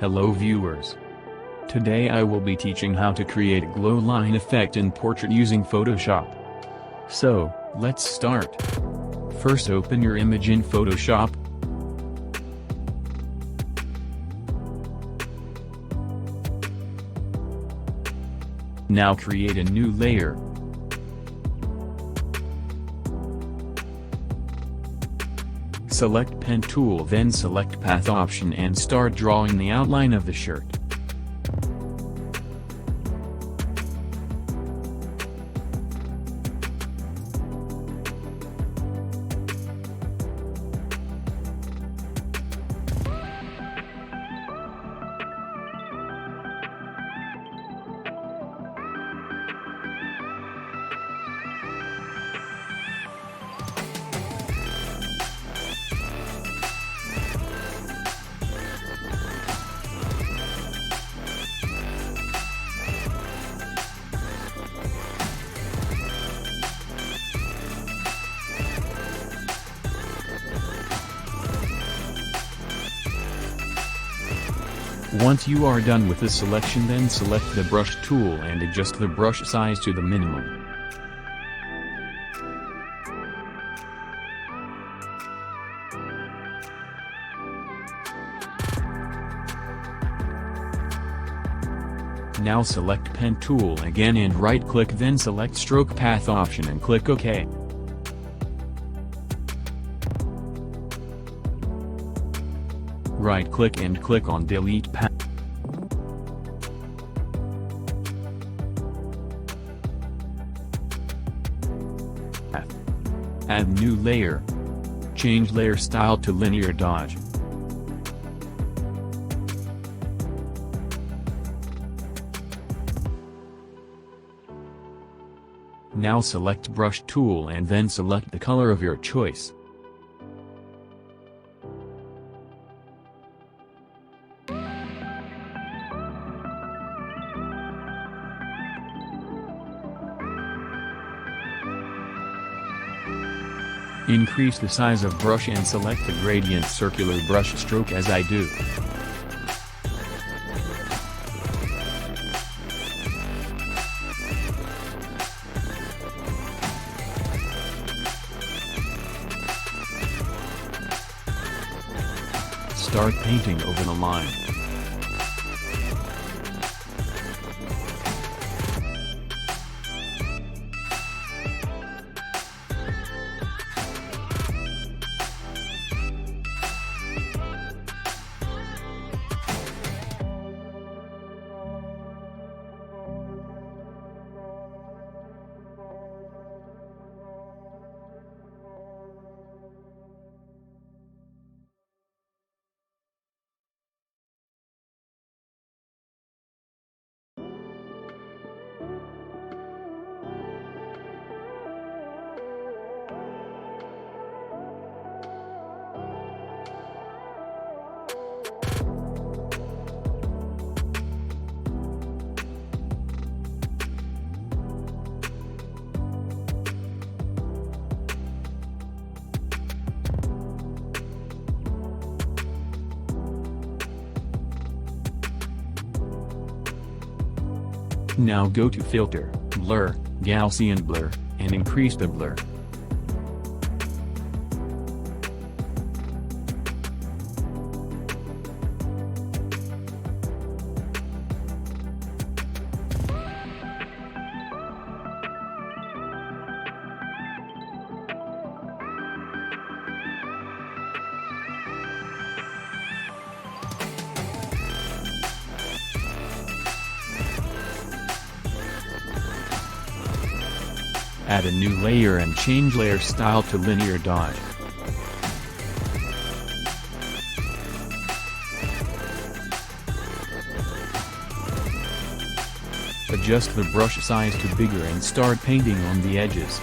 Hello viewers. Today I will be teaching how to create a glow line effect in portrait using Photoshop. So, let's start. First open your image in Photoshop. Now create a new layer. Select Pen tool, then select Path option and start drawing the outline of the shirt. Once you are done with the selection, then select the brush tool and adjust the brush size to the minimum. Now select Pen tool again and right click, then select Stroke Path option and click OK. Right-click and click on Delete Path. Add new layer. Change layer style to linear dodge. Now select Brush tool and then select the color of your choice. Increase the size of brush and select the gradient circular brush stroke as I do. Start painting over the line. Now go to Filter, Blur, Gaussian Blur, and increase the blur. Add a new layer and change layer style to linear dodge. Adjust the brush size to bigger and start painting on the edges.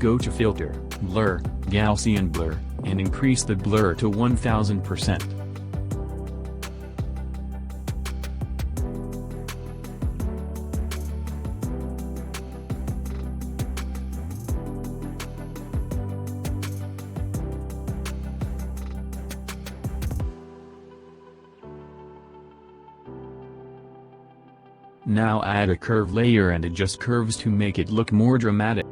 Go to Filter, Blur, Gaussian Blur, and increase the blur to 1000%. Now add a curve layer and adjust curves to make it look more dramatic.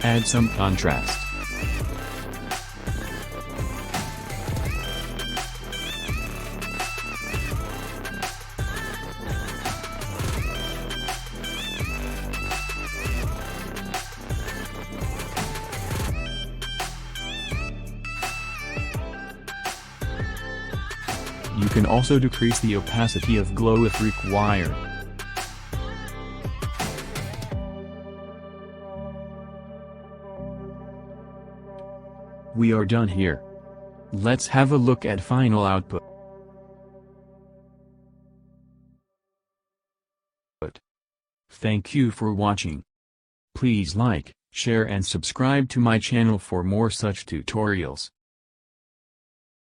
Add some contrast. You can also decrease the opacity of glow if required. We are done here. Let's have a look at final output. Thank you for watching. Please like, share and subscribe to my channel for more such tutorials.